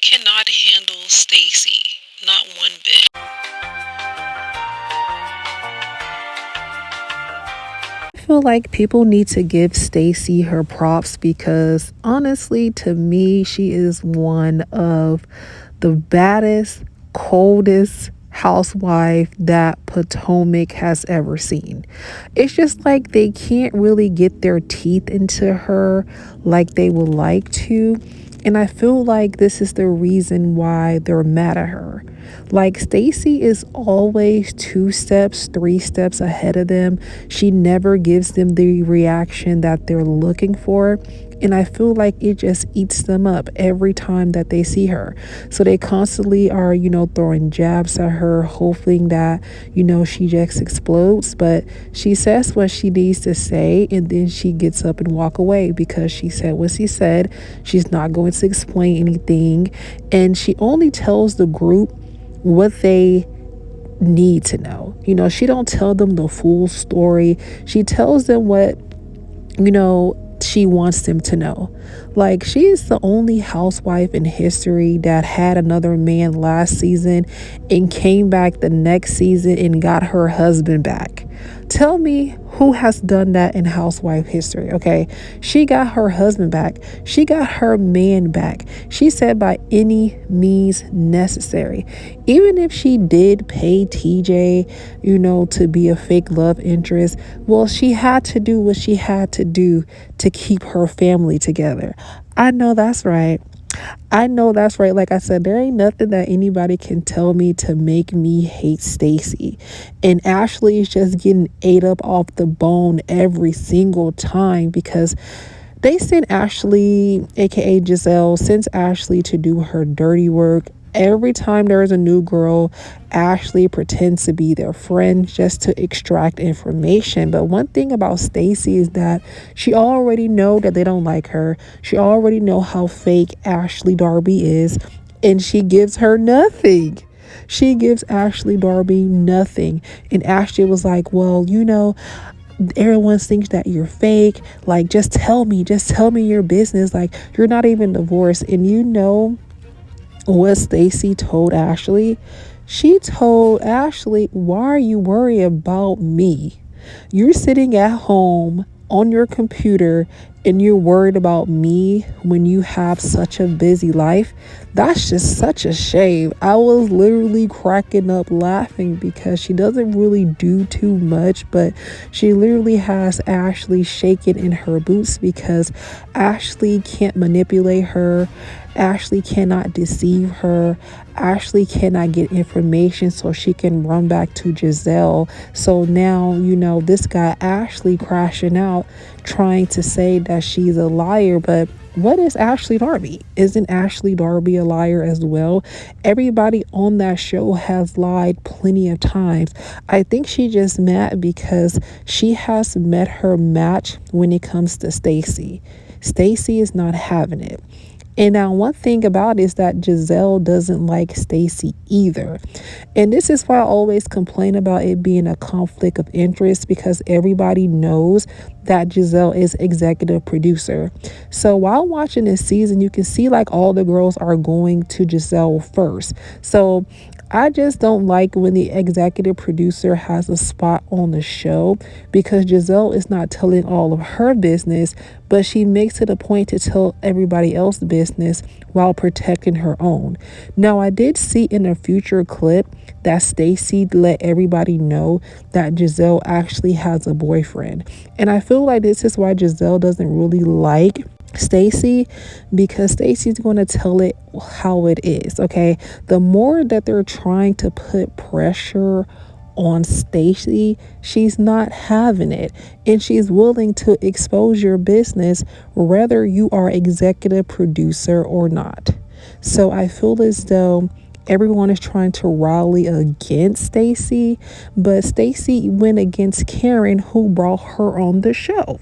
cannot handle Stacy, not one bit. I feel like people need to give Stacy her props because honestly, to me, she is one of the baddest, coldest housewife that Potomac has ever seen. It's just like they can't really get their teeth into her like they would like to. And I feel like this is the reason why they're mad at her. Like Stacy is always 2 steps, 3 steps ahead of them. She never gives them the reaction that they're looking for. And I feel like it just eats them up every time that they see her. So they constantly are, throwing jabs at her, hoping that, she just explodes. But she says what she needs to say and then she gets up and walk away because she said what she said. She's not going to explain anything. And she only tells the group what they need to know. She don't tell them the full story. She tells them what, she wants them to know. Like, she is the only housewife in history that had another man last season and came back the next season and got her husband back. Tell me who has done that in housewife history, okay? She got her husband back. She got her man back. She said by any means necessary. Even if she did pay TJ, to be a fake love interest, well, she had to do what she had to do to keep her family together. I know that's right. I know that's right. Like I said, there ain't nothing that anybody can tell me to make me hate Stacy. And Ashley is just getting ate up off the bone every single time because they sent Ashley, aka Giselle, sends Ashley to do her dirty work. Every time there's a new girl, Ashley pretends to be their friend just to extract information. But one thing about Stacy is that she already know that they don't like her. She already know how fake Ashley Darby is, and she gives her nothing. She gives Ashley Darby nothing. And Ashley was like, well, everyone thinks that you're fake. Like, just tell me your business. Like, you're not even divorced. And what Stacy told Ashley? She told Ashley, why are you worried about me? You're sitting at home on your computer and you're worried about me when you have such a busy life. That's just such a shame. I was literally cracking up laughing because she doesn't really do too much, but she literally has Ashley shaking in her boots because Ashley can't manipulate her. Ashley cannot deceive her. Ashley cannot get information so she can run back to Giselle. So now, this guy Ashley crashing out trying to say that she's a liar. But what is Ashley Darby? Isn't Ashley Darby a liar as well? Everybody on that show has lied plenty of times. I think she just mad because she has met her match when it comes to Stacy. Stacy is not having it. And now one thing about it is that Giselle doesn't like Stacy either. And this is why I always complain about it being a conflict of interest because everybody knows that Giselle is executive producer. So while watching this season, you can see like all the girls are going to Giselle first. So I just don't like when the executive producer has a spot on the show because Giselle is not telling all of her business, but she makes it a point to tell everybody else's business while protecting her own. Now, I did see in a future clip that Stacy let everybody know that Giselle actually has a boyfriend. And I feel like this is why Giselle doesn't really like Stacy, because Stacy's going to tell it how it is. Okay, the more that they're trying to put pressure on Stacy, she's not having it, and she's willing to expose your business whether you are executive producer or not. So I feel as though everyone is trying to rally against Stacy, but Stacy went against Karen, who brought her on the show.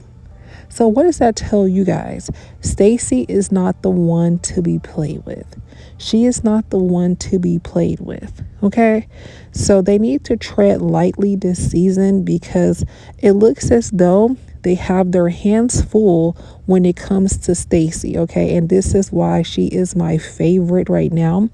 So what does that tell you guys? Stacy is not the one to be played with. She is not the one to be played with. Okay? So they need to tread lightly this season because it looks as though they have their hands full when it comes to Stacey, okay? And this is why she is my favorite right now.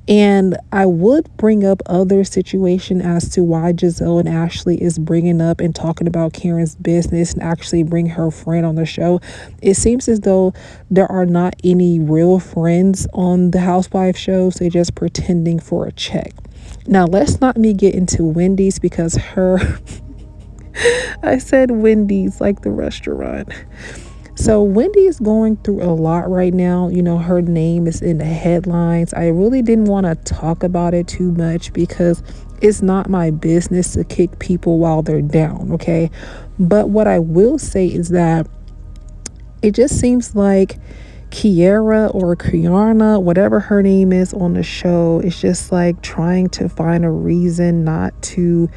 And I would bring up other situation as to why Giselle and Ashley is bringing up and talking about Karen's business and actually bring her friend on the show. It seems as though there are not any real friends on the Housewife shows. They're just pretending for a check. Now, let's not me get into Wendy's because her, I said Wendy's like the restaurant. So Wendy is going through a lot right now. You know, her name is in the headlines. I really didn't want to talk about it too much because it's not my business to kick people while they're down, okay? But what I will say is that it just seems like Kiara or Kiana, whatever her name is on the show, is just like trying to find a reason not to,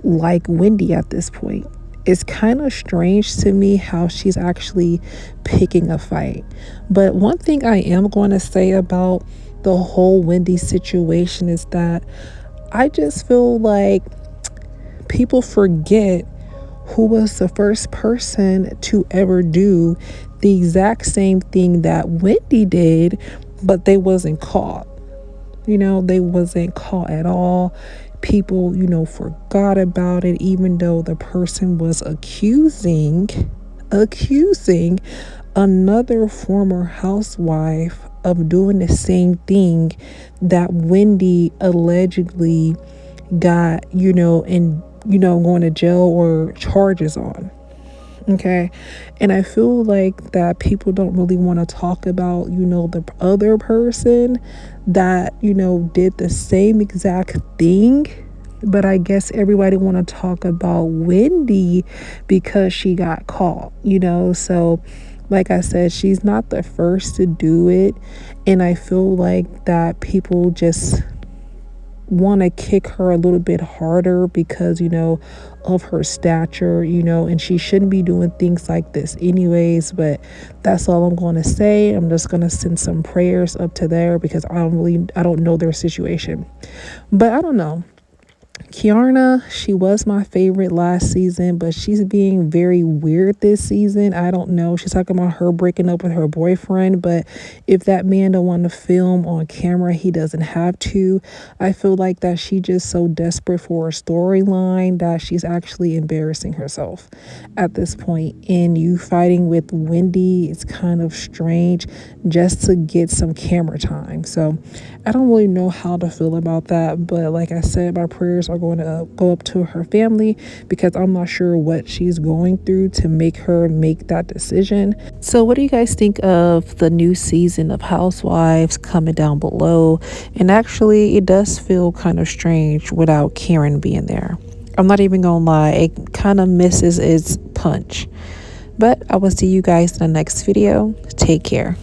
like Wendy at this point. It's kind of strange to me how she's actually picking a fight. But one thing I am going to say about the whole Wendy situation is that I just feel like people forget who was the first person to ever do the exact same thing that Wendy did, but they wasn't caught. They wasn't caught at all. People, forgot about it, even though the person was accusing another former housewife of doing the same thing that Wendy allegedly got, going to jail or charges on. Okay. And I feel like that people don't really want to talk about, the other person that, did the same exact thing. But I guess everybody want to talk about Wendy because she got caught, So like I said, she's not the first to do it. And I feel like that people just want to kick her a little bit harder because of her stature, and she shouldn't be doing things like this anyways. But that's all I'm going to say. I'm just going to send some prayers up to there because I don't know their situation. But I don't know. Kiana, she was my favorite last season, but she's being very weird this season. I don't know. She's talking about her breaking up with her boyfriend, but if that man don't want to film on camera, he doesn't have to. I feel like that she just so desperate for a storyline that she's actually embarrassing herself at this point. And you fighting with Wendy, it's kind of strange just to get some camera time. So I don't really know how to feel about that, but like I said, my prayers are going to go up to her family because I'm not sure what she's going through to make her make that decision. So what do you guys think of the new season of Housewives? Comment down below. And actually, it does feel kind of strange without Karen being there. I'm not even gonna lie, it kind of misses its punch. But I will see you guys in the next video. Take care.